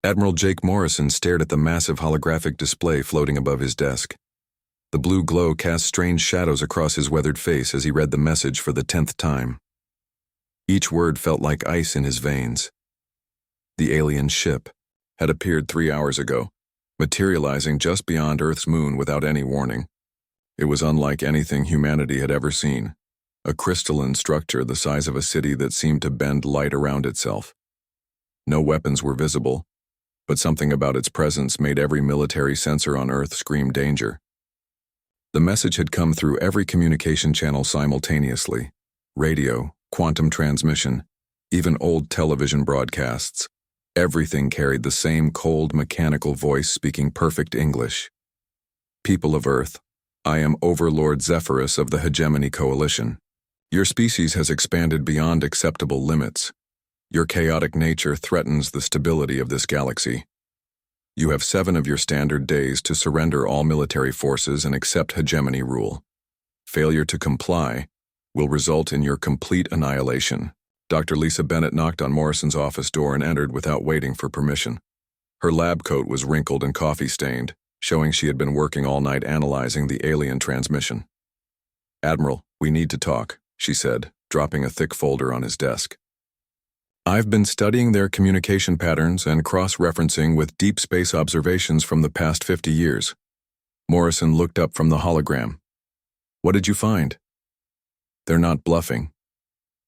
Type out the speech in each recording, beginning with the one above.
Admiral Jake Morrison stared at the massive holographic display floating above his desk. The blue glow cast strange shadows across his weathered face as he read the message for the 10th time. Each word felt like ice in his veins. The alien ship had appeared 3 hours ago, materializing just beyond Earth's moon without any warning. It was unlike anything humanity had ever seen, a crystalline structure the size of a city that seemed to bend light around itself. No weapons were visible, but something about its presence made every military sensor on Earth scream danger. The message had come through every communication channel simultaneously: radio, quantum transmission, even old television broadcasts. Everything carried the same cold, mechanical voice speaking perfect English. People of Earth, I am Overlord Zephyrus of the Hegemony Coalition. Your species has expanded beyond acceptable limits. Your chaotic nature threatens the stability of this galaxy. You have 7 of your standard days to surrender all military forces and accept hegemony rule. Failure to comply will result in your complete annihilation. Dr. Lisa Bennett knocked on Morrison's office door and entered without waiting for permission. Her lab coat was wrinkled and coffee-stained, showing she had been working all night analyzing the alien transmission. "Admiral, we need to talk," she said, dropping a thick folder on his desk. "I've been studying their communication patterns and cross-referencing with deep space observations from the past 50 years. Morrison looked up from the hologram. "What did you find?" "They're not bluffing.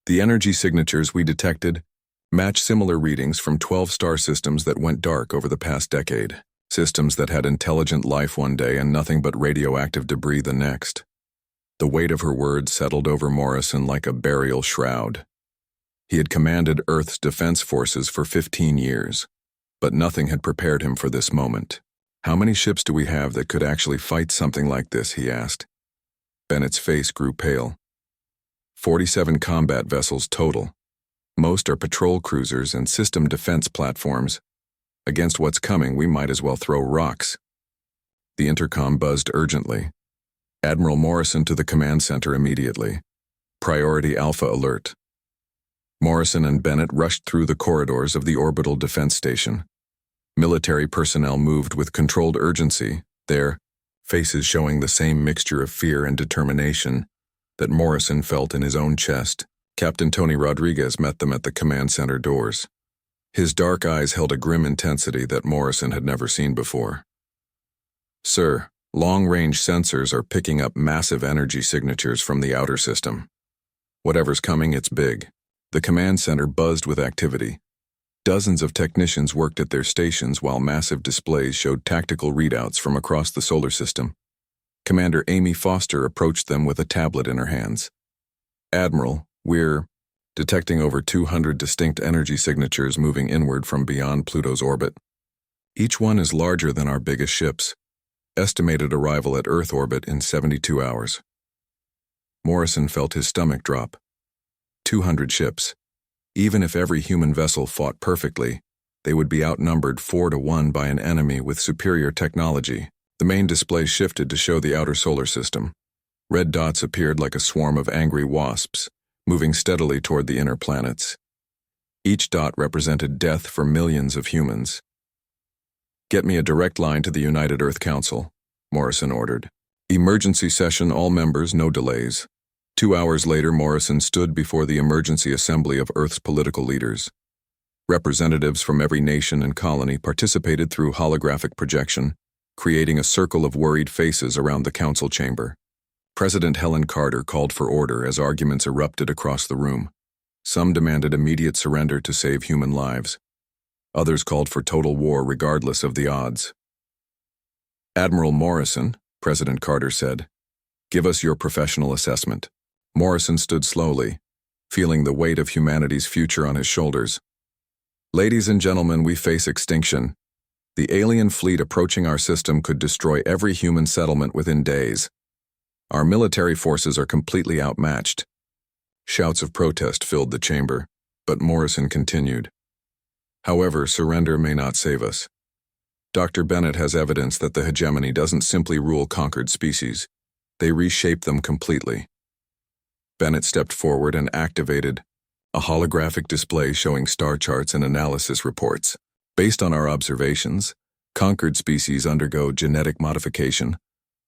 The energy signatures we detected match similar readings from 12 star systems that went dark over the past decade, systems that had intelligent life one day and nothing but radioactive debris the next." The weight of her words settled over Morrison like a burial shroud. He had commanded Earth's defense forces for 15 years, but nothing had prepared him for this moment. "How many ships do we have that could actually fight something like this?" he asked. Bennett's face grew pale. 47 combat vessels total. Most are patrol cruisers and system defense platforms. Against what's coming, we might as well throw rocks. The intercom buzzed urgently. "Admiral Morrison to the command center immediately. Priority Alpha alert." Morrison and Bennett rushed through the corridors of the orbital defense station. Military personnel moved with controlled urgency, their faces showing the same mixture of fear and determination that Morrison felt in his own chest. Captain Tony Rodriguez met them at the command center doors. His dark eyes held a grim intensity that Morrison had never seen before. "Sir, long-range sensors are picking up massive energy signatures from the outer system. Whatever's coming, it's big." The command center buzzed with activity. Dozens of technicians worked at their stations while massive displays showed tactical readouts from across the solar system. Commander Amy Foster approached them with a tablet in her hands. "Admiral, we're detecting over 200 distinct energy signatures moving inward from beyond Pluto's orbit. Each one is larger than our biggest ships. Estimated arrival at Earth orbit in 72 hours. Morrison felt his stomach drop. 200 ships. Even if every human vessel fought perfectly, they would be outnumbered 4-1 by an enemy with superior technology. The main display shifted to show the outer solar system. Red dots appeared like a swarm of angry wasps, moving steadily toward the inner planets. Each dot represented death for millions of humans. "Get me a direct line to the United Earth Council," Morrison ordered. "Emergency session, all members, no delays." 2 hours later, Morrison stood before the emergency assembly of Earth's political leaders. Representatives from every nation and colony participated through holographic projection, creating a circle of worried faces around the council chamber. President Helen Carter called for order as arguments erupted across the room. Some demanded immediate surrender to save human lives. Others called for total war regardless of the odds. "Admiral Morrison," President Carter said, "give us your professional assessment." Morrison stood slowly, feeling the weight of humanity's future on his shoulders. "Ladies and gentlemen, we face extinction. The alien fleet approaching our system could destroy every human settlement within days. Our military forces are completely outmatched." Shouts of protest filled the chamber, but Morrison continued. "However, surrender may not save us. Dr. Bennett has evidence that the hegemony doesn't simply rule conquered species. They reshape them completely." Bennett stepped forward and activated a holographic display showing star charts and analysis reports. Based on our observations, conquered species undergo genetic modification,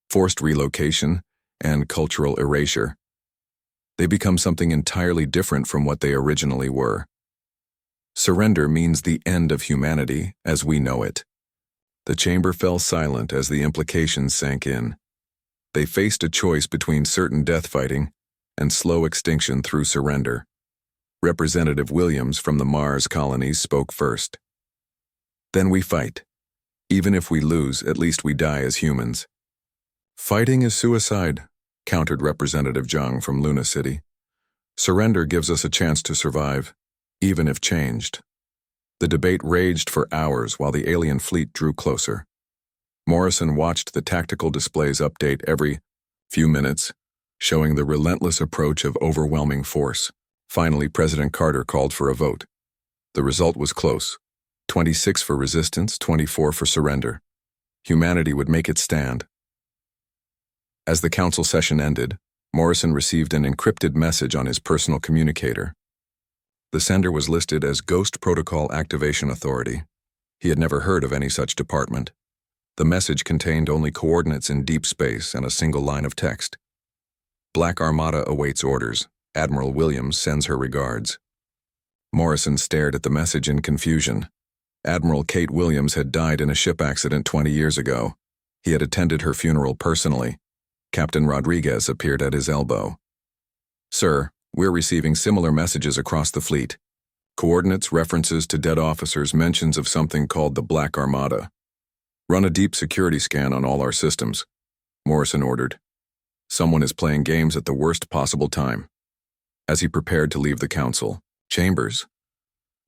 forced relocation, and cultural erasure. They become something entirely different from what they originally were. Surrender means the end of humanity as we know it. The chamber fell silent as the implications sank in. They faced a choice between certain death fighting and slow extinction through surrender. Representative Williams from the Mars colonies spoke first. Then we fight. Even if we lose, at least we die as humans. Fighting is suicide, countered Representative Zhang from Luna City. Surrender gives us a chance to survive, even if changed. The debate raged for hours while the alien fleet drew closer. Morrison watched the tactical displays update every few minutes, showing the relentless approach of overwhelming force. Finally, President Carter called for a vote. The result was close. 26 for resistance, 24 for surrender. Humanity would make it stand. As the council session ended, Morrison received an encrypted message on his personal communicator. The sender was listed as Ghost Protocol Activation Authority. He had never heard of any such department. The message contained only coordinates in deep space and a single line of text. Black Armada awaits orders. Admiral Williams sends her regards. Morrison stared at the message in confusion. Admiral Kate Williams had died in a ship accident 20 years ago. He had attended her funeral personally. Captain Rodriguez appeared at his elbow. Sir, we're receiving similar messages across the fleet. Coordinates, references to dead officers, mentions of something called the Black Armada. Run a deep security scan on all our systems, Morrison ordered. Someone is playing games at the worst possible time. As he prepared to leave the council chambers,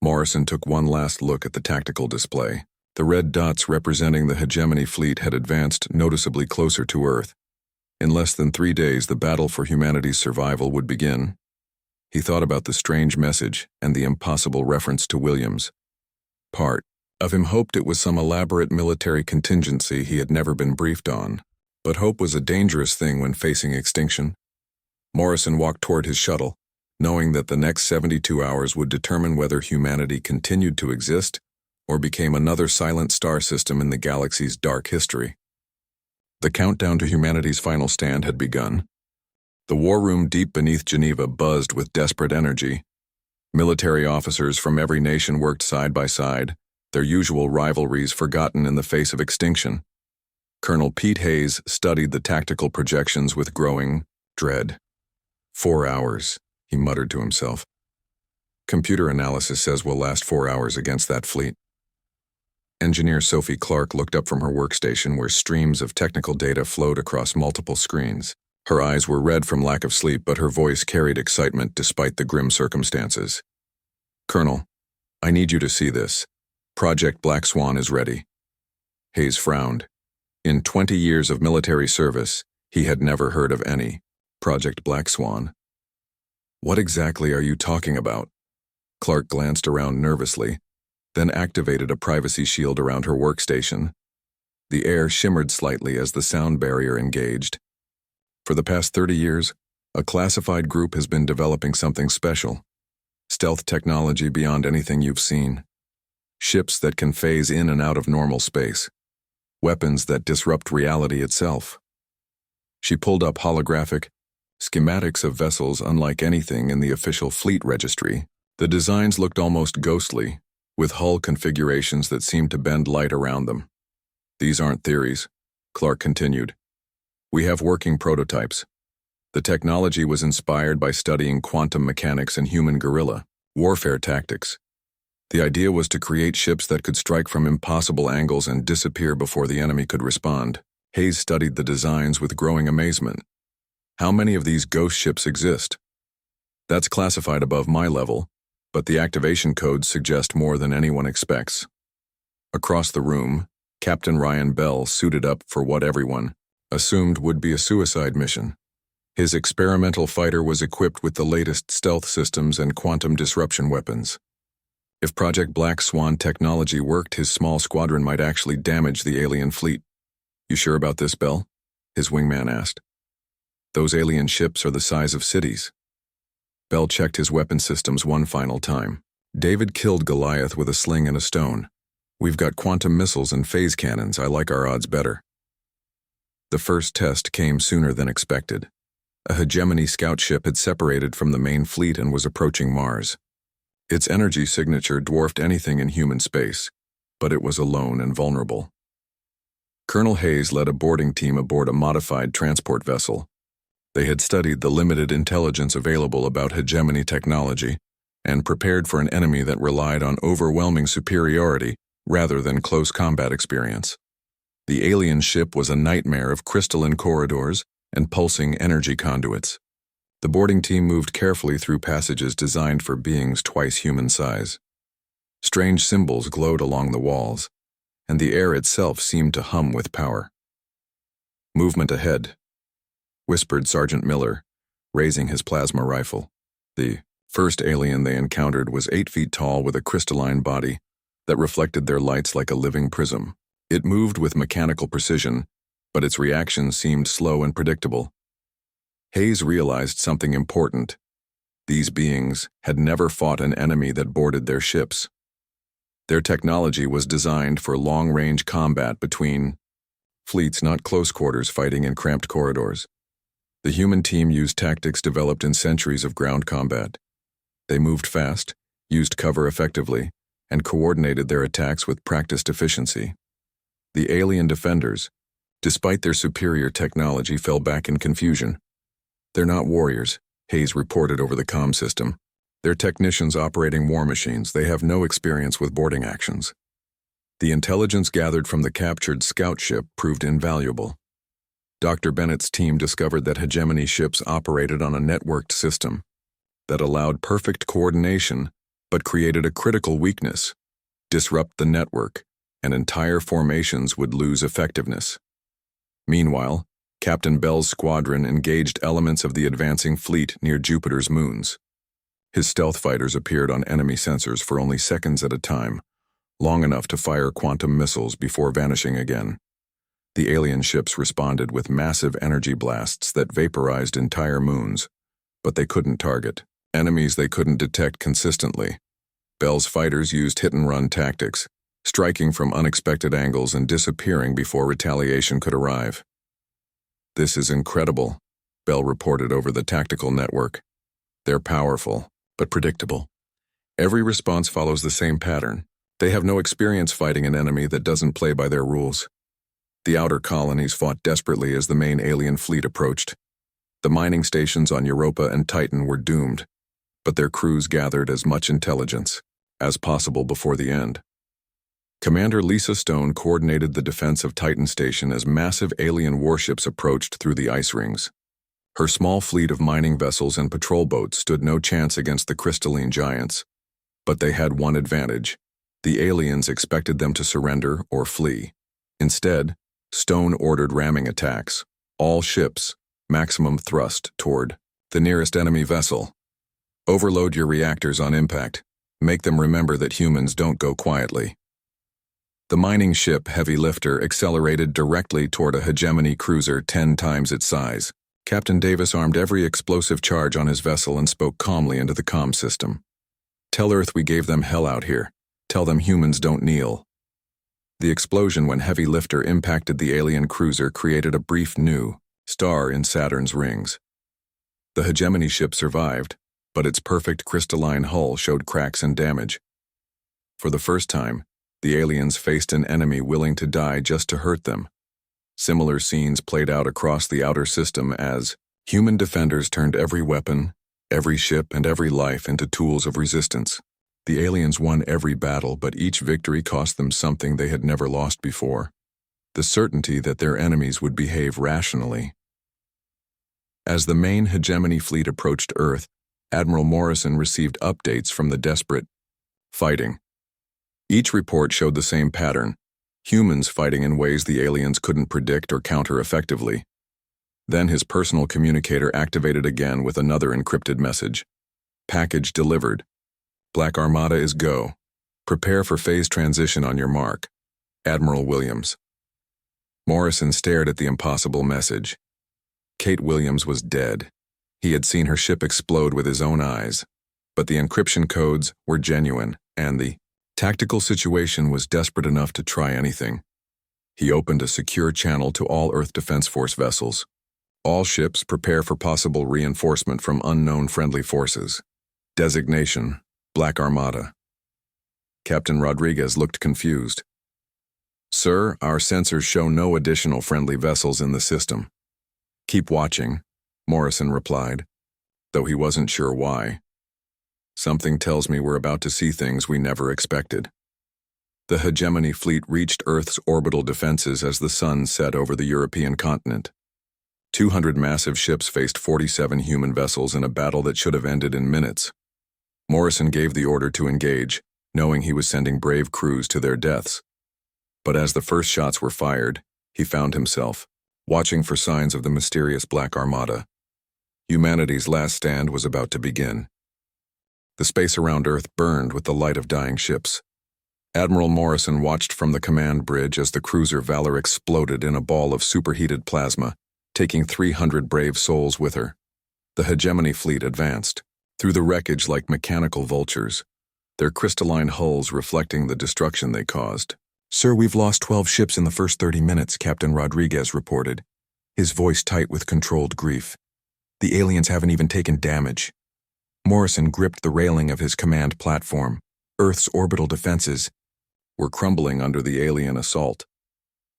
Morrison took one last look at the tactical display. The red dots representing the hegemony fleet had advanced noticeably closer to Earth. In less than 3 days, the battle for humanity's survival would begin. He thought about the strange message and the impossible reference to Williams. Part of him hoped it was some elaborate military contingency he had never been briefed on, but hope was a dangerous thing when facing extinction. Morrison walked toward his shuttle, knowing that the next 72 hours would determine whether humanity continued to exist or became another silent star system in the galaxy's dark history. The countdown to humanity's final stand had begun. The war room deep beneath Geneva buzzed with desperate energy. Military officers from every nation worked side by side, their usual rivalries forgotten in the face of extinction. Colonel Pete Hayes studied the tactical projections with growing dread. 4 hours, he muttered to himself. Computer analysis says we'll last 4 hours against that fleet. Engineer Sophie Clark looked up from her workstation where streams of technical data flowed across multiple screens. Her eyes were red from lack of sleep, but her voice carried excitement despite the grim circumstances. Colonel, I need you to see this. Project Black Swan is ready. Hayes frowned. In 20 years of military service, he had never heard of any Project Black Swan. What exactly are you talking about? Clark glanced around nervously, then activated a privacy shield around her workstation. The air shimmered slightly as the sound barrier engaged. For the past 30 years, a classified group has been developing something special. Stealth technology beyond anything you've seen. Ships that can phase in and out of normal space. Weapons that disrupt reality itself. She pulled up holographic schematics of vessels unlike anything in the official fleet registry. The designs looked almost ghostly, with hull configurations that seemed to bend light around them. These aren't theories, Clark continued. We have working prototypes. The technology was inspired by studying quantum mechanics and human guerrilla warfare tactics. The idea was to create ships that could strike from impossible angles and disappear before the enemy could respond. Hayes studied the designs with growing amazement. How many of these ghost ships exist? That's classified above my level, but the activation codes suggest more than anyone expects. Across the room, Captain Ryan Bell suited up for what everyone assumed would be a suicide mission. His experimental fighter was equipped with the latest stealth systems and quantum disruption weapons. If Project Black Swan technology worked, his small squadron might actually damage the alien fleet. You sure about this, Bell? His wingman asked. Those alien ships are the size of cities. Bell checked his weapon systems one final time. David killed Goliath with a sling and a stone. We've got quantum missiles and phase cannons. I like our odds better. The first test came sooner than expected. A hegemony scout ship had separated from the main fleet and was approaching Mars. Its energy signature dwarfed anything in human space, but it was alone and vulnerable. Colonel Hayes led a boarding team aboard a modified transport vessel. They had studied the limited intelligence available about hegemony technology and prepared for an enemy that relied on overwhelming superiority rather than close combat experience. The alien ship was a nightmare of crystalline corridors and pulsing energy conduits. The boarding team moved carefully through passages designed for beings twice human size. Strange symbols glowed along the walls, and the air itself seemed to hum with power. "Movement ahead," whispered Sergeant Miller, raising his plasma rifle. The first alien they encountered was 8 feet tall with a crystalline body that reflected their lights like a living prism. It moved with mechanical precision, but its reactions seemed slow and predictable. Hayes realized something important. These beings had never fought an enemy that boarded their ships. Their technology was designed for long-range combat between fleets, not close quarters fighting in cramped corridors. The human team used tactics developed in centuries of ground combat. They moved fast, used cover effectively, and coordinated their attacks with practiced efficiency. The alien defenders, despite their superior technology, fell back in confusion. "They're not warriors," Hayes reported over the comm system. "They're technicians operating war machines. They have no experience with boarding actions." The intelligence gathered from the captured scout ship proved invaluable. Dr. Bennett's team discovered that hegemony ships operated on a networked system that allowed perfect coordination but created a critical weakness. Disrupt the network, and entire formations would lose effectiveness. Meanwhile, Captain Bell's squadron engaged elements of the advancing fleet near Jupiter's moons. His stealth fighters appeared on enemy sensors for only seconds at a time, long enough to fire quantum missiles before vanishing again. The alien ships responded with massive energy blasts that vaporized entire moons, but they couldn't target enemies they couldn't detect consistently. Bell's fighters used hit-and-run tactics, striking from unexpected angles and disappearing before retaliation could arrive. "This is incredible," Bell reported over the tactical network. "They're powerful, but predictable. Every response follows the same pattern. They have no experience fighting an enemy that doesn't play by their rules." The outer colonies fought desperately as the main alien fleet approached. The mining stations on Europa and Titan were doomed, but their crews gathered as much intelligence as possible before the end. Commander Lisa Stone coordinated the defense of Titan Station as massive alien warships approached through the ice rings. Her small fleet of mining vessels and patrol boats stood no chance against the crystalline giants, but they had one advantage. The aliens expected them to surrender or flee. Instead, Stone ordered ramming attacks. All ships, maximum thrust toward the nearest enemy vessel. Overload your reactors on impact. Make them remember that humans don't go quietly. The mining ship Heavy Lifter accelerated directly toward a hegemony cruiser 10 times its size. Captain Davis armed every explosive charge on his vessel and spoke calmly into the comm system. "Tell Earth we gave them hell out here. Tell them humans don't kneel." The explosion when Heavy Lifter impacted the alien cruiser created a brief new star in Saturn's rings. The hegemony ship survived, but its perfect crystalline hull showed cracks and damage. For the first time, the aliens faced an enemy willing to die just to hurt them. Similar scenes played out across the outer system as human defenders turned every weapon, every ship, and every life into tools of resistance. The aliens won every battle, but each victory cost them something they had never lost before: the certainty that their enemies would behave rationally. As the main hegemony fleet approached Earth, Admiral Morrison received updates from the desperate fighting. Each report showed the same pattern: humans fighting in ways the aliens couldn't predict or counter effectively. Then his personal communicator activated again with another encrypted message. "Package delivered. Black Armada is go. Prepare for phase transition on your mark. Admiral Williams." Morrison stared at the impossible message. Kate Williams was dead. He had seen her ship explode with his own eyes, but the encryption codes were genuine, and the Tactical situation was desperate enough to try anything. He opened a secure channel to all Earth Defense Force vessels. All ships prepare for possible reinforcement from unknown friendly forces. Designation: Black Armada. Captain Rodriguez looked confused. Sir, our sensors show no additional friendly vessels in the system. Keep watching, Morrison replied, though he wasn't sure why. Something tells me we're about to see things we never expected. The hegemony fleet reached Earth's orbital defenses as the sun set over the European continent. 200 massive ships faced 47 human vessels in a battle that should have ended in minutes. Morrison gave the order to engage, knowing he was sending brave crews to their deaths. But as the first shots were fired, he found himself watching for signs of the mysterious Black Armada. Humanity's last stand was about to begin. The space around Earth burned with the light of dying ships. Admiral Morrison watched from the command bridge as the cruiser Valor exploded in a ball of superheated plasma, taking 300 brave souls with her. The hegemony fleet advanced, through the wreckage like mechanical vultures, their crystalline hulls reflecting the destruction they caused. Sir, we've lost 12 ships in the first 30 minutes, Captain Rodriguez reported, his voice tight with controlled grief. The aliens haven't even taken damage. Morrison gripped the railing of his command platform. Earth's orbital defenses were crumbling under the alien assault.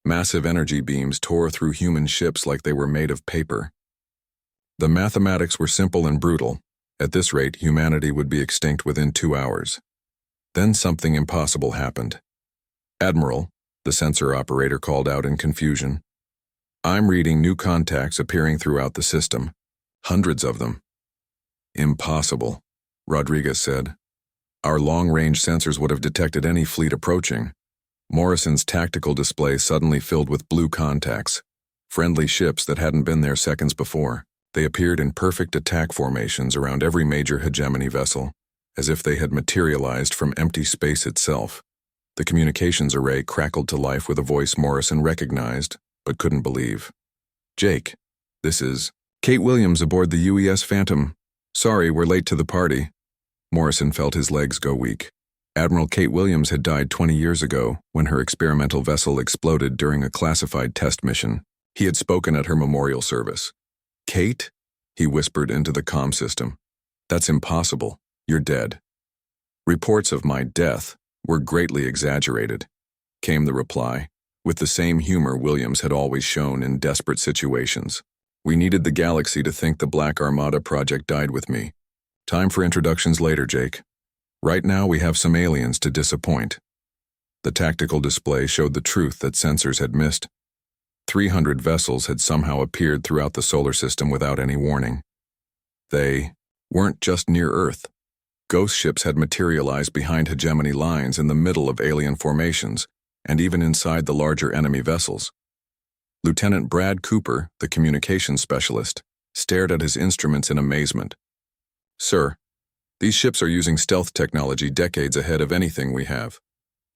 Massive energy beams tore through human ships like they were made of paper. The mathematics were simple and brutal. At this rate, humanity would be extinct within 2 hours. Then something impossible happened. Admiral, the sensor operator called out in confusion. I'm reading new contacts appearing throughout the system. Hundreds of them. Impossible, Rodriguez said. Our long-range sensors would have detected any fleet approaching. Morrison's tactical display suddenly filled with blue contacts, friendly ships that hadn't been there seconds before. They appeared in perfect attack formations around every major hegemony vessel, as if they had materialized from empty space itself. The communications array crackled to life with a voice Morrison recognized, but couldn't believe. Jake, this is Kate Williams aboard the UES Phantom. Sorry, we're late to the party. Morrison felt his legs go weak. Admiral Kate Williams had died 20 years ago when her experimental vessel exploded during a classified test mission. He had spoken at her memorial service. Kate? He whispered into the comm system. That's impossible. You're dead. Reports of my death were greatly exaggerated, came the reply, with the same humor Williams had always shown in desperate situations. We needed the galaxy to think the Black Armada project died with me. Time for introductions later, Jake. Right now we have some aliens to disappoint. The tactical display showed the truth that sensors had missed. 300 vessels had somehow appeared throughout the solar system without any warning. They weren't just near Earth. Ghost ships had materialized behind hegemony lines in the middle of alien formations, and even inside the larger enemy vessels. Lieutenant Brad Cooper, the communications specialist, stared at his instruments in amazement. Sir, these ships are using stealth technology decades ahead of anything we have.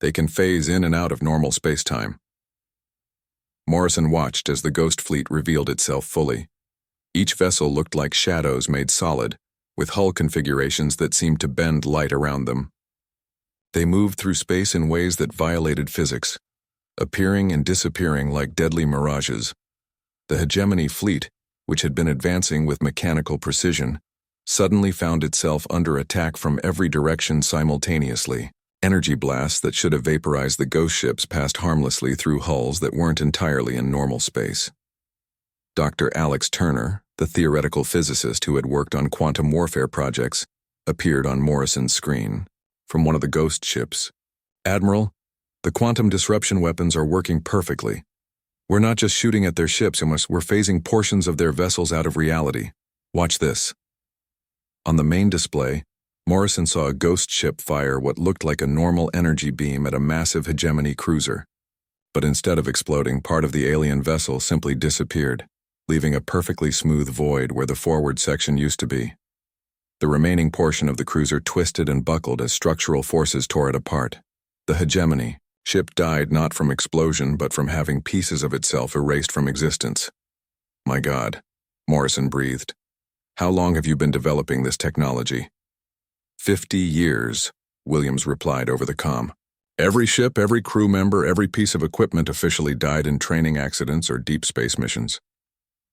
They can phase in and out of normal space-time. Morrison watched as the Ghost Fleet revealed itself fully. Each vessel looked like shadows made solid, with hull configurations that seemed to bend light around them. They moved through space in ways that violated physics, appearing and disappearing like deadly mirages. The hegemony fleet, which had been advancing with mechanical precision, suddenly found itself under attack from every direction simultaneously. Energy blasts that should have vaporized the ghost ships passed harmlessly through hulls that weren't entirely in normal space. Dr. Alex Turner, the theoretical physicist who had worked on quantum warfare projects, appeared on Morrison's screen from one of the ghost ships. Admiral, the quantum disruption weapons are working perfectly. We're not just shooting at their ships, we're phasing portions of their vessels out of reality. Watch this. On the main display, Morrison saw a ghost ship fire what looked like a normal energy beam at a massive hegemony cruiser. But instead of exploding, part of the alien vessel simply disappeared, leaving a perfectly smooth void where the forward section used to be. The remaining portion of the cruiser twisted and buckled as structural forces tore it apart. The hegemony ship died not from explosion but from having pieces of itself erased from existence. My God, Morrison breathed. How long have you been developing this technology? 50 years, Williams replied over the comm. Every ship, every crew member, every piece of equipment officially died in training accidents or deep space missions.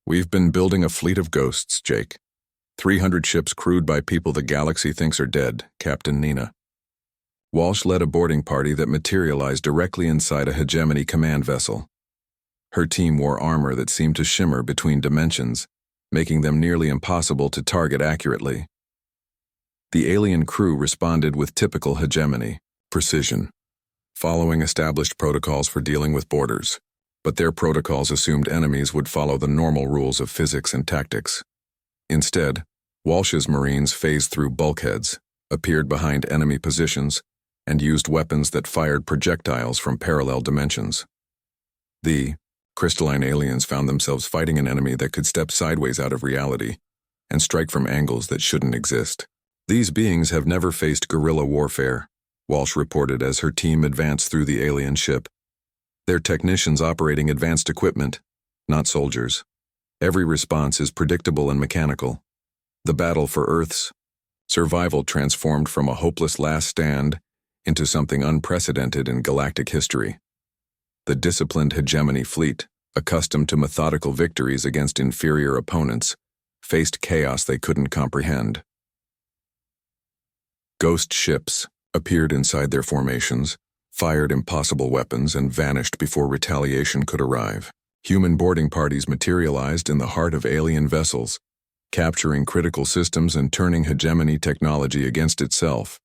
We've been building a fleet of ghosts, Jake. 300 ships crewed by people the galaxy thinks are dead, Captain Nina. Walsh led a boarding party that materialized directly inside a hegemony command vessel. Her team wore armor that seemed to shimmer between dimensions, making them nearly impossible to target accurately. The alien crew responded with typical hegemony, precision, following established protocols for dealing with boarders, but their protocols assumed enemies would follow the normal rules of physics and tactics. Instead, Walsh's Marines phased through bulkheads, appeared behind enemy positions, and used weapons that fired projectiles from parallel dimensions. The crystalline aliens found themselves fighting an enemy that could step sideways out of reality and strike from angles that shouldn't exist. These beings have never faced guerrilla warfare, Walsh reported as her team advanced through the alien ship. They're technicians operating advanced equipment, not soldiers. Every response is predictable and mechanical. The battle for Earth's survival transformed from a hopeless last stand into something unprecedented in galactic history. The disciplined hegemony fleet, accustomed to methodical victories against inferior opponents, faced chaos they couldn't comprehend. Ghost ships appeared inside their formations, fired impossible weapons, and vanished before retaliation could arrive. Human boarding parties materialized in the heart of alien vessels, capturing critical systems and turning hegemony technology against itself.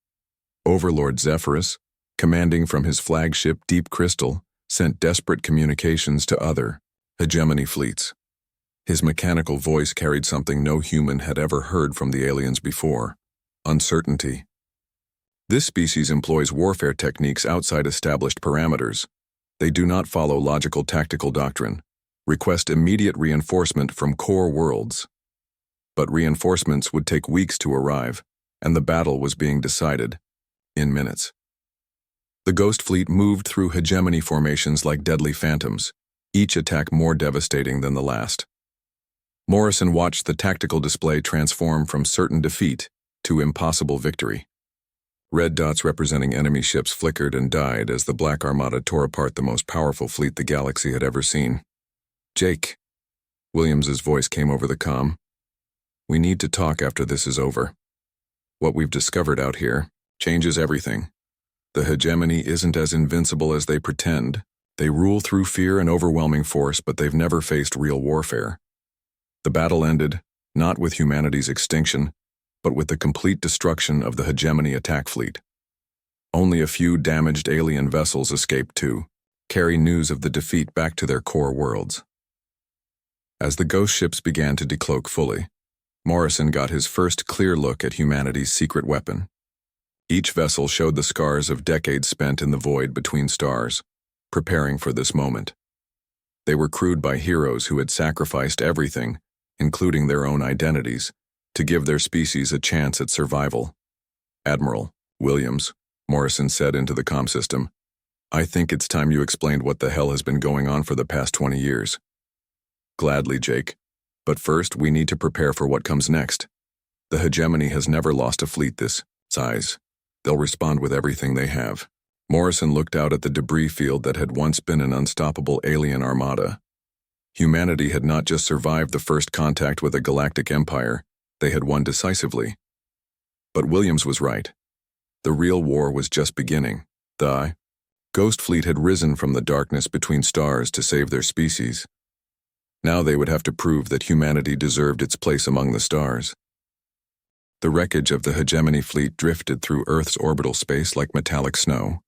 Overlord Zephyrus, commanding from his flagship Deep Crystal, sent desperate communications to other hegemony fleets. His mechanical voice carried something no human had ever heard from the aliens before: uncertainty. This species employs warfare techniques outside established parameters. They do not follow logical tactical doctrine, request immediate reinforcement from core worlds. But reinforcements would take weeks to arrive, and the battle was being decided in minutes. The Ghost Fleet moved through hegemony formations like deadly phantoms, each attack more devastating than the last. Morrison watched the tactical display transform from certain defeat to impossible victory. Red dots representing enemy ships flickered and died as the Black Armada tore apart the most powerful fleet the galaxy had ever seen. Jake, Williams's voice came over the comm. We need to talk after this is over. What we've discovered out here changes everything. The hegemony isn't as invincible as they pretend. They rule through fear and overwhelming force, but they've never faced real warfare. The battle ended, not with humanity's extinction, but with the complete destruction of the hegemony attack fleet. Only a few damaged alien vessels escaped to carry news of the defeat back to their core worlds. As the ghost ships began to decloak fully, Morrison got his first clear look at humanity's secret weapon. Each vessel showed the scars of decades spent in the void between stars, preparing for this moment. They were crewed by heroes who had sacrificed everything, including their own identities, to give their species a chance at survival. Admiral Williams, Morrison said into the comm system, I think it's time you explained what the hell has been going on for the past 20 years. Gladly, Jake. But first, we need to prepare for what comes next. The hegemony has never lost a fleet this size. They'll respond with everything they have. Morrison looked out at the debris field that had once been an unstoppable alien armada. Humanity had not just survived the first contact with a galactic empire, they had won decisively. But Williams was right. The real war was just beginning. The Ghost Fleet had risen from the darkness between stars to save their species. Now they would have to prove that humanity deserved its place among the stars. The wreckage of the hegemony fleet drifted through Earth's orbital space like metallic snow.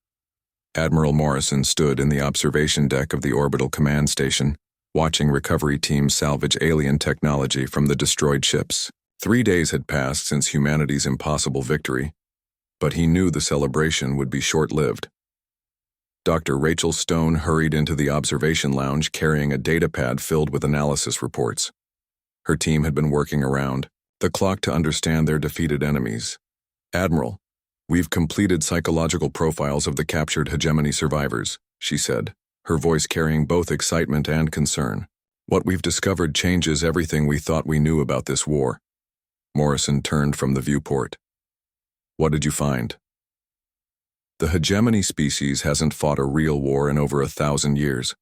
Admiral Morrison stood in the observation deck of the orbital command station, watching recovery teams salvage alien technology from the destroyed ships. 3 days had passed since humanity's impossible victory, but he knew the celebration would be short-lived. Dr. Rachel Stone hurried into the observation lounge carrying a datapad filled with analysis reports. Her team had been working around the clock to understand their defeated enemies. Admiral, we've completed psychological profiles of the captured hegemony survivors, she said, her voice carrying both excitement and concern. What we've discovered changes everything we thought we knew about this war. Morrison turned from the viewport. What did you find? The hegemony species hasn't fought a real war in over 1,000 years.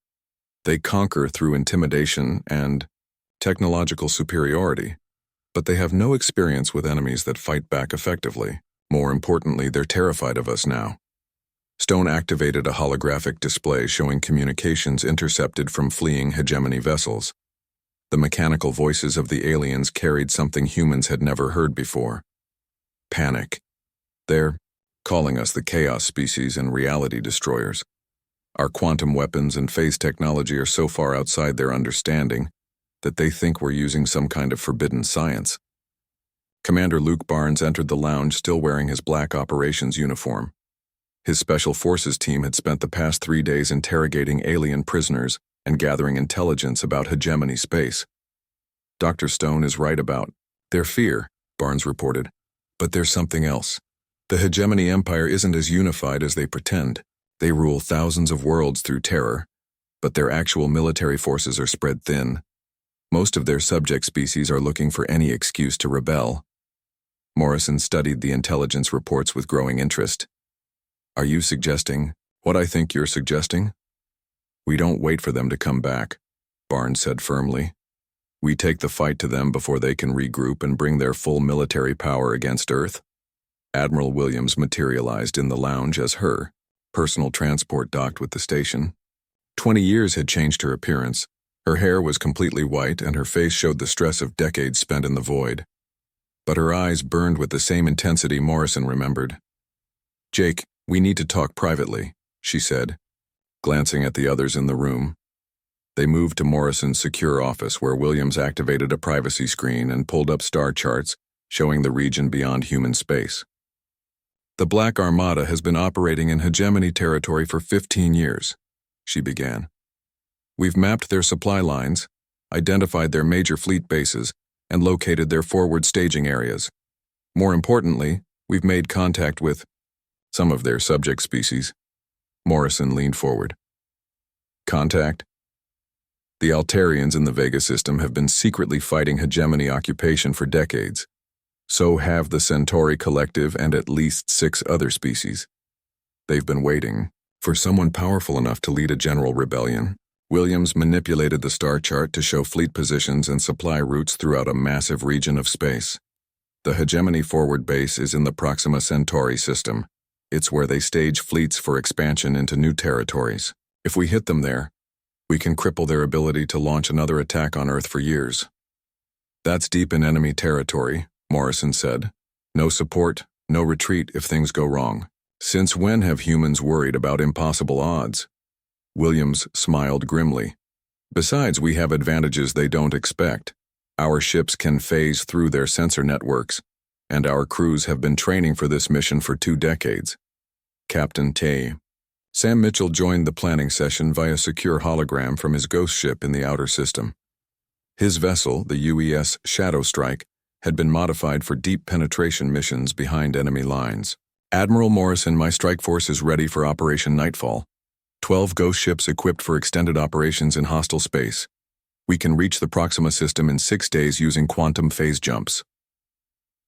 They conquer through intimidation and technological superiority, but they have no experience with enemies that fight back effectively. More importantly, they're terrified of us now. Stone activated a holographic display showing communications intercepted from fleeing hegemony vessels. The mechanical voices of the aliens carried something humans had never heard before. Panic. They're calling us the chaos species and reality destroyers. Our quantum weapons and phase technology are so far outside their understanding that they think we're using some kind of forbidden science. Commander Luke Barnes entered the lounge still wearing his black operations uniform. His Special Forces team had spent the past 3 days interrogating alien prisoners and gathering intelligence about hegemony space. Dr. Stone is right about their fear, Barnes reported. But there's something else. The hegemony empire isn't as unified as they pretend. They rule thousands of worlds through terror, but their actual military forces are spread thin. Most of their subject species are looking for any excuse to rebel. Morrison studied the intelligence reports with growing interest. Are you suggesting what I think you're suggesting? We don't wait for them to come back, Barnes said firmly. We take the fight to them before they can regroup and bring their full military power against Earth. Admiral Williams materialized in the lounge as her personal transport docked with the station. 20 years had changed her appearance. Her hair was completely white and her face showed the stress of decades spent in the void. But her eyes burned with the same intensity Morrison remembered. Jake, we need to talk privately, she said, glancing at the others in the room. They moved to Morrison's secure office where Williams activated a privacy screen and pulled up star charts showing the region beyond human space. The Black Armada has been operating in hegemony territory for 15 years, she began. We've mapped their supply lines, identified their major fleet bases, and located their forward staging areas. More importantly, we've made contact with some of their subject species. Morrison leaned forward. Contact? The Altarians in the Vega system have been secretly fighting hegemony occupation for decades. So have the Centauri Collective and at least 6 other species. They've been waiting for someone powerful enough to lead a general rebellion. Williams manipulated the star chart to show fleet positions and supply routes throughout a massive region of space. The hegemony forward base is in the Proxima Centauri system. It's where they stage fleets for expansion into new territories. If we hit them there, we can cripple their ability to launch another attack on Earth for years. That's deep in enemy territory, Morrison said. No support, no retreat if things go wrong. Since when have humans worried about impossible odds? Williams smiled grimly. Besides, we have advantages they don't expect. Our ships can phase through their sensor networks, and our crews have been training for this mission for 2 decades. Captain Tay. Sam Mitchell joined the planning session via secure hologram from his ghost ship in the outer system. His vessel, the UES Shadow Strike, had been modified for deep penetration missions behind enemy lines. Admiral Morrison, my strike force is ready for Operation Nightfall. 12 ghost ships equipped for extended operations in hostile space. We can reach the Proxima system in 6 days using quantum phase jumps.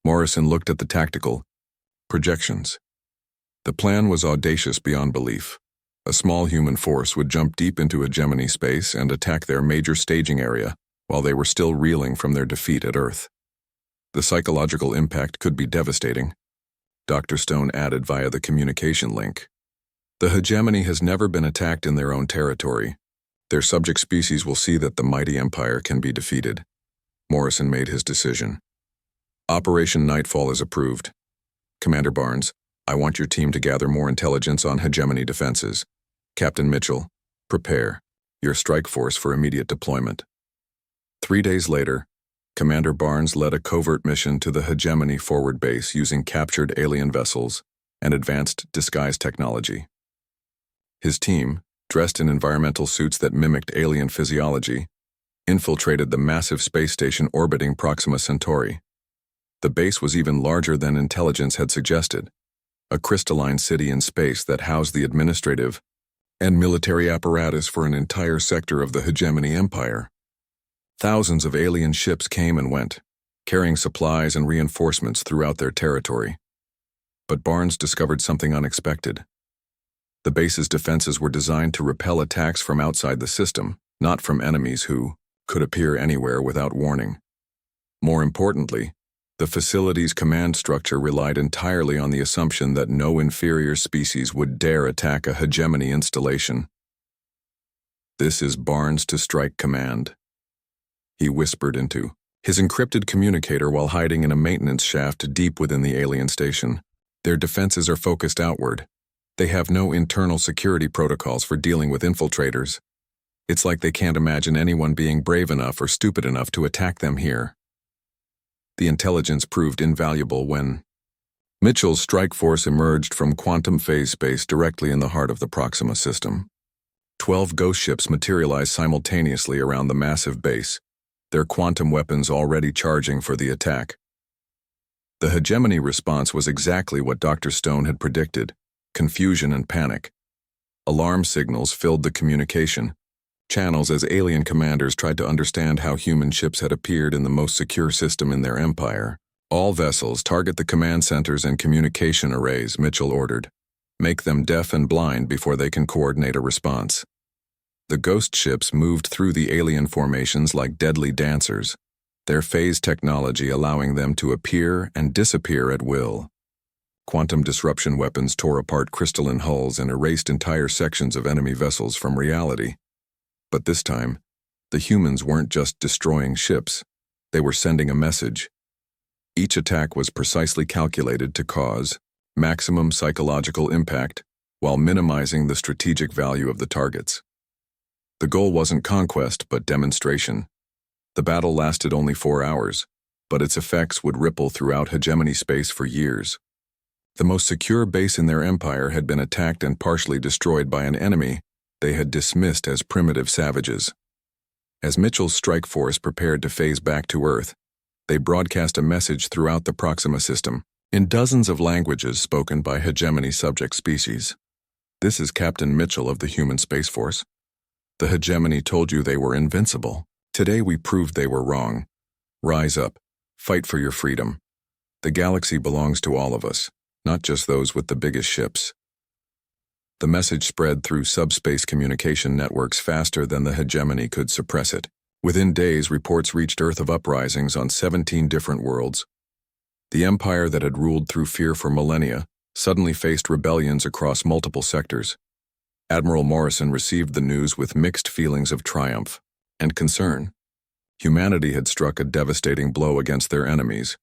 Morrison looked at the tactical projections. The plan was audacious beyond belief. A small human force would jump deep into hegemony space and attack their major staging area while they were still reeling from their defeat at Earth. The psychological impact could be devastating, Dr. Stone added via the communication link. The hegemony has never been attacked in their own territory. Their subject species will see that the mighty empire can be defeated. Morrison made his decision. Operation Nightfall is approved. Commander Barnes, I want your team to gather more intelligence on hegemony defenses. Captain Mitchell, prepare your strike force for immediate deployment. 3 days later, Commander Barnes led a covert mission to the hegemony forward base using captured alien vessels and advanced disguise technology. His team, dressed in environmental suits that mimicked alien physiology, infiltrated the massive space station orbiting Proxima Centauri. The base was even larger than intelligence had suggested, a crystalline city in space that housed the administrative and military apparatus for an entire sector of the hegemony empire. Thousands of alien ships came and went, carrying supplies and reinforcements throughout their territory. But Barnes discovered something unexpected. The base's defenses were designed to repel attacks from outside the system, not from enemies who could appear anywhere without warning. More importantly, the facility's command structure relied entirely on the assumption that no inferior species would dare attack a hegemony installation. "This is Barnes to Strike Command," he whispered into his encrypted communicator while hiding in a maintenance shaft deep within the alien station. "Their defenses are focused outward. They have no internal security protocols for dealing with infiltrators. It's like they can't imagine anyone being brave enough or stupid enough to attack them here." The intelligence proved invaluable when Mitchell's strike force emerged from quantum phase space directly in the heart of the Proxima system. 12 ghost ships materialized simultaneously around the massive base, their quantum weapons already charging for the attack. The hegemony response was exactly what Dr. Stone had predicted: confusion and panic. Alarm signals filled the communication channels as alien commanders tried to understand how human ships had appeared in the most secure system in their empire. "All vessels target the command centers and communication arrays," Mitchell ordered. "Make them deaf and blind before they can coordinate a response." The ghost ships moved through the alien formations like deadly dancers, their phase technology allowing them to appear and disappear at will. Quantum disruption weapons tore apart crystalline hulls and erased entire sections of enemy vessels from reality. But this time, the humans weren't just destroying ships, they were sending a message. Each attack was precisely calculated to cause maximum psychological impact while minimizing the strategic value of the targets. The goal wasn't conquest, but demonstration. The battle lasted only 4 hours, but its effects would ripple throughout hegemony space for years. The most secure base in their empire had been attacked and partially destroyed by an enemy they had dismissed as primitive savages. As Mitchell's strike force prepared to phase back to Earth, they broadcast a message throughout the Proxima system, in dozens of languages spoken by hegemony subject species. "This is Captain Mitchell of the Human Space Force. The hegemony told you they were invincible. Today we proved they were wrong. Rise up, fight for your freedom. The galaxy belongs to all of us, not just those with the biggest ships." The message spread through subspace communication networks faster than the hegemony could suppress it. Within days, reports reached Earth of uprisings on 17 different worlds. The empire that had ruled through fear for millennia suddenly faced rebellions across multiple sectors. Admiral Morrison received the news with mixed feelings of triumph and concern. Humanity had struck a devastating blow against their enemies,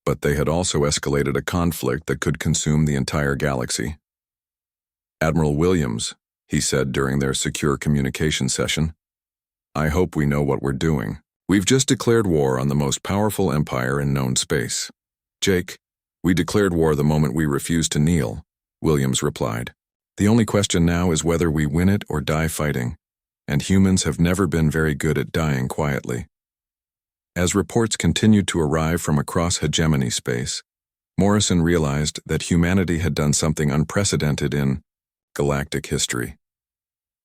but they had also escalated a conflict that could consume the entire galaxy. "Admiral Williams," he said during their secure communication session, "I hope we know what we're doing. We've just declared war on the most powerful empire in known space." "Jake, we declared war the moment we refused to kneel," Williams replied. "The only question now is whether we win it or die fighting, and humans have never been very good at dying quietly." As reports continued to arrive from across hegemony space, Morrison realized that humanity had done something unprecedented in galactic history.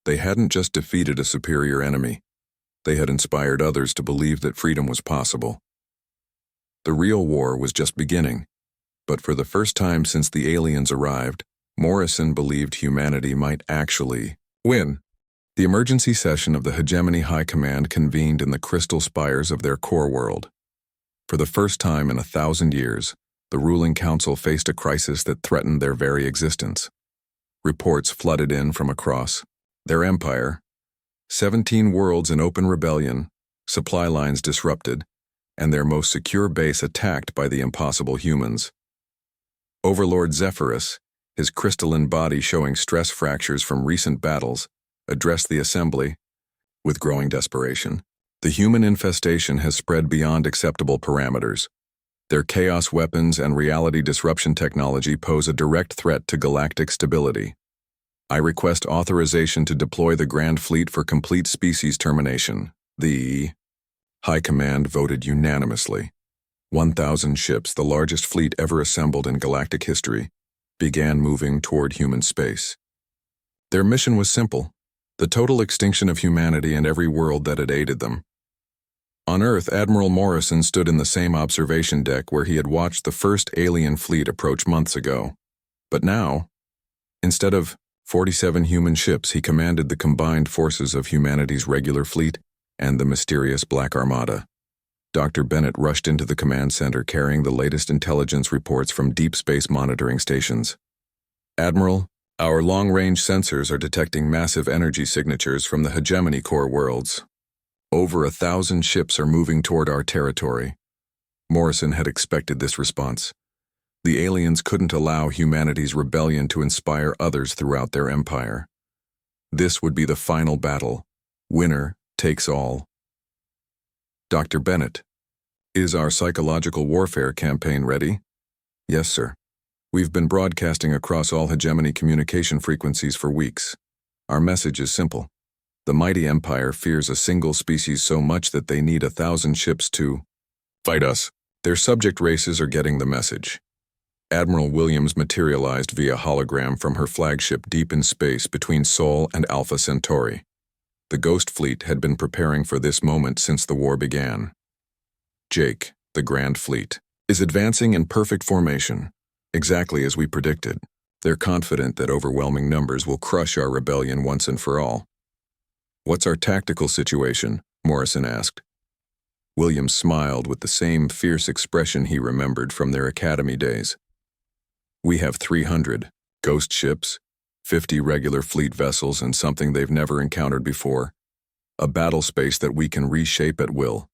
They hadn't just defeated a superior enemy, they had inspired others to believe that freedom was possible. The real war was just beginning, but for the first time since the aliens arrived, Morrison believed humanity might actually win. The emergency session of the Hegemony High Command convened in the crystal spires of their core world. For the first time in 1,000 years, the ruling council faced a crisis that threatened their very existence. Reports flooded in from across their empire. 17 worlds in open rebellion, supply lines disrupted, and their most secure base attacked by the impossible humans. Overlord Zephyrus, his crystalline body showing stress fractures from recent battles, addressed the assembly with growing desperation. "The human infestation has spread beyond acceptable parameters. Their chaos weapons and reality disruption technology pose a direct threat to galactic stability. I request authorization to deploy the Grand Fleet for complete species termination." The High Command voted unanimously. 1,000 ships, the largest fleet ever assembled in galactic history, began moving toward human space. Their mission was simple: the total extinction of humanity and every world that had aided them. On Earth, Admiral Morrison stood in the same observation deck where he had watched the first alien fleet approach months ago. But now, instead of 47 human ships. He commanded the combined forces of humanity's regular fleet and the mysterious Black Armada. Dr. Bennett rushed into the command center carrying the latest intelligence reports from deep space monitoring stations. Admiral, our long-range sensors are detecting massive energy signatures from the hegemony core worlds. Over 1,000 ships are moving toward our territory. Morrison had expected this response. The aliens couldn't allow humanity's rebellion to inspire others throughout their empire. This would be the final battle. Winner takes all. Dr. Bennett, is our psychological warfare campaign ready? Yes, sir. We've been broadcasting across all hegemony communication frequencies for weeks. Our message is simple. The mighty empire fears a single species so much that they need 1,000 ships to fight us. Their subject races are getting the message. Admiral Williams materialized via hologram from her flagship deep in space between Sol and Alpha Centauri. The Ghost Fleet had been preparing for this moment since the war began. Jake, the Grand Fleet, is advancing in perfect formation, exactly as we predicted. They're confident that overwhelming numbers will crush our rebellion once and for all. What's our tactical situation? Morrison asked. Williams smiled with the same fierce expression he remembered from their academy days. We have 300 ghost ships, 50 regular fleet vessels, and something they've never encountered before, a battle space that we can reshape at will.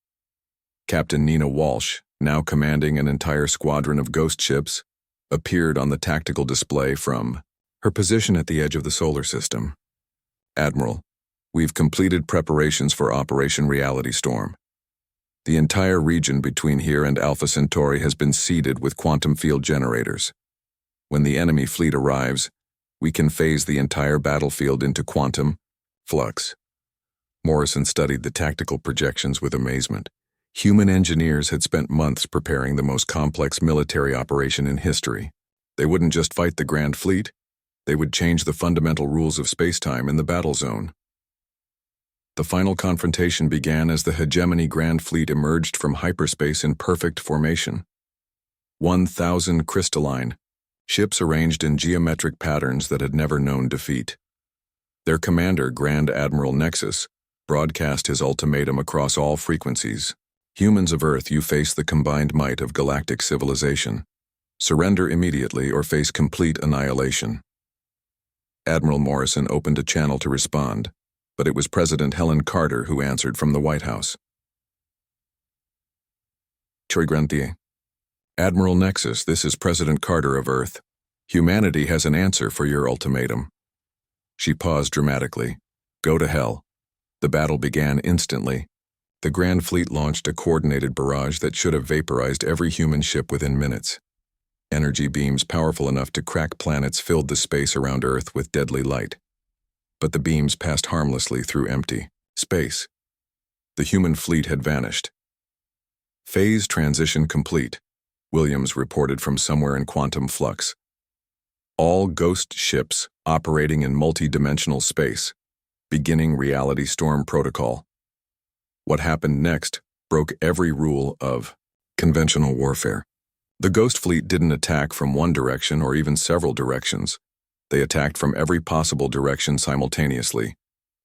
Captain Nina Walsh, now commanding an entire squadron of ghost ships, appeared on the tactical display from her position at the edge of the solar system. Admiral, we've completed preparations for Operation Reality Storm. The entire region between here and Alpha Centauri has been seeded with quantum field generators. When the enemy fleet arrives, we can phase the entire battlefield into quantum flux. Morrison studied the tactical projections with amazement. Human engineers had spent months preparing the most complex military operation in history. They wouldn't just fight the Grand Fleet, they would change the fundamental rules of spacetime in the battle zone. The final confrontation began as the hegemony Grand Fleet emerged from hyperspace in perfect formation. 1,000 crystalline ships arranged in geometric patterns that had never known defeat. Their commander, Grand Admiral Nexus, broadcast his ultimatum across all frequencies. Humans of Earth, you face the combined might of galactic civilization. Surrender immediately or face complete annihilation. Admiral Morrison opened a channel to respond, but it was President Helen Carter who answered from the White House. Admiral Nexus, this is President Carter of Earth. Humanity has an answer for your ultimatum. She paused dramatically. Go to hell. The battle began instantly. The Grand Fleet launched a coordinated barrage that should have vaporized every human ship within minutes. Energy beams powerful enough to crack planets filled the space around Earth with deadly light. But the beams passed harmlessly through empty space. The human fleet had vanished. Phase transition complete, Williams reported from somewhere in quantum flux. All ghost ships operating in multi-dimensional space, beginning Reality Storm protocol. What happened next broke every rule of conventional warfare. The Ghost Fleet didn't attack from one direction or even several directions. They attacked from every possible direction simultaneously,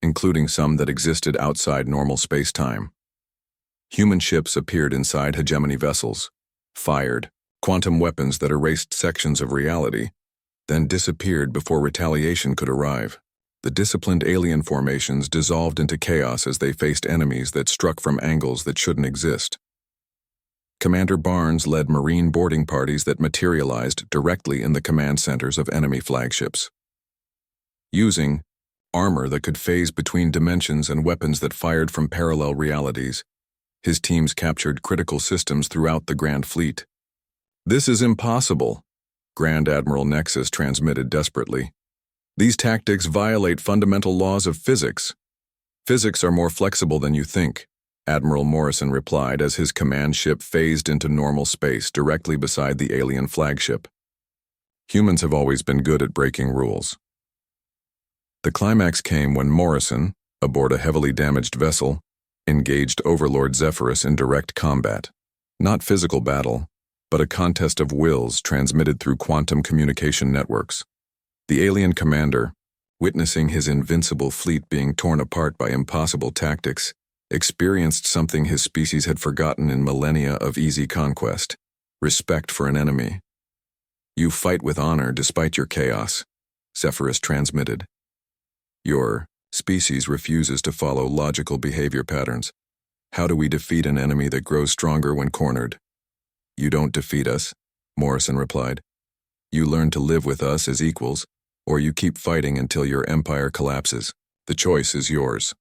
including some that existed outside normal space-time. Human ships appeared inside hegemony vessels, fired quantum weapons that erased sections of reality, then disappeared before retaliation could arrive. The disciplined alien formations dissolved into chaos as they faced enemies that struck from angles that shouldn't exist. Commander Barnes led Marine boarding parties that materialized directly in the command centers of enemy flagships. Using armor that could phase between dimensions and weapons that fired from parallel realities, his teams captured critical systems throughout the Grand Fleet. This is impossible, Grand Admiral Nexus transmitted desperately. These tactics violate fundamental laws of physics. Physics are more flexible than you think, Admiral Morrison replied as his command ship phased into normal space directly beside the alien flagship. Humans have always been good at breaking rules. The climax came when Morrison, aboard a heavily damaged vessel, engaged Overlord Zephyrus in direct combat. Not physical battle, but a contest of wills transmitted through quantum communication networks. The alien commander, witnessing his invincible fleet being torn apart by impossible tactics, experienced something his species had forgotten in millennia of easy conquest: respect for an enemy. "You fight with honor despite your chaos," Zephyrus transmitted. "Your species refuses to follow logical behavior patterns. How do we defeat an enemy that grows stronger when cornered?" "You don't defeat us," Morrison replied. "You learn to live with us as equals, or you keep fighting until your empire collapses. The choice is yours."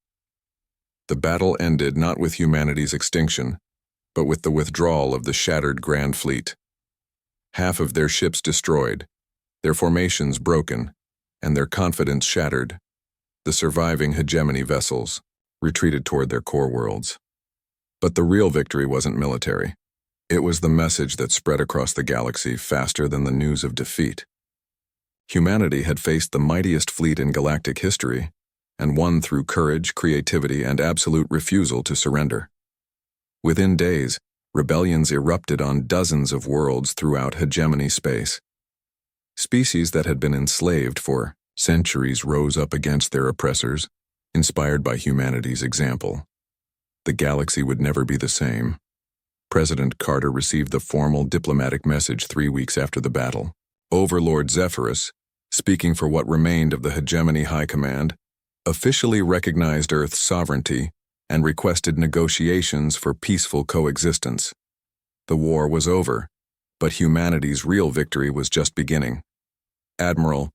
The battle ended not with humanity's extinction, but with the withdrawal of the shattered Grand Fleet. Half of their ships destroyed, their formations broken, and their confidence shattered. The surviving hegemony vessels retreated toward their core worlds. But the real victory wasn't military. It was the message that spread across the galaxy faster than the news of defeat. Humanity had faced the mightiest fleet in galactic history, and won through courage, creativity, and absolute refusal to surrender. Within days, rebellions erupted on dozens of worlds throughout hegemony space. Species that had been enslaved for centuries rose up against their oppressors, inspired by humanity's example. The galaxy would never be the same. President Carter received the formal diplomatic message 3 weeks after the battle. Overlord Zephyrus, speaking for what remained of the hegemony high command, officially recognized Earth's sovereignty and requested negotiations for peaceful coexistence. The war was over, but humanity's real victory was just beginning. Admiral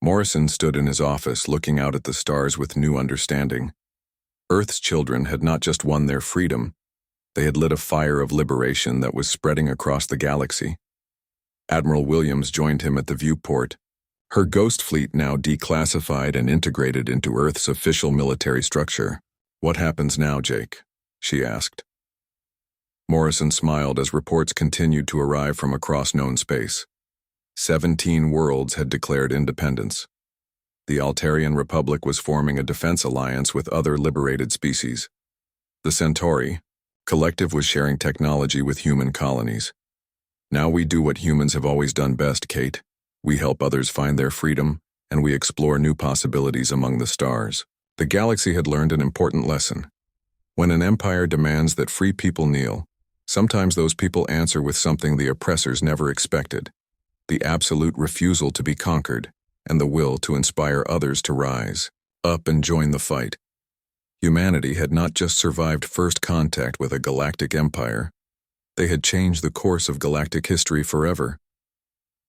Morrison stood in his office looking out at the stars with new understanding. Earth's children had not just won their freedom, they had lit a fire of liberation that was spreading across the galaxy. Admiral Williams joined him at the viewport, her ghost fleet now declassified and integrated into Earth's official military structure. "What happens now, Jake?" she asked. Morrison smiled as reports continued to arrive from across known space. 17 worlds had declared independence. The Altarian Republic was forming a defense alliance with other liberated species. The Centauri Collective was sharing technology with human colonies. "Now we do what humans have always done best, Kate. We help others find their freedom, and we explore new possibilities among the stars." The galaxy had learned an important lesson. When an empire demands that free people kneel, sometimes those people answer with something the oppressors never expected: the absolute refusal to be conquered, and the will to inspire others to rise up and join the fight. Humanity had not just survived first contact with a galactic empire, they had changed the course of galactic history forever.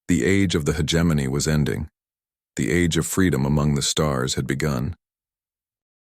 The age of the hegemony was ending. The age of freedom among the stars had begun.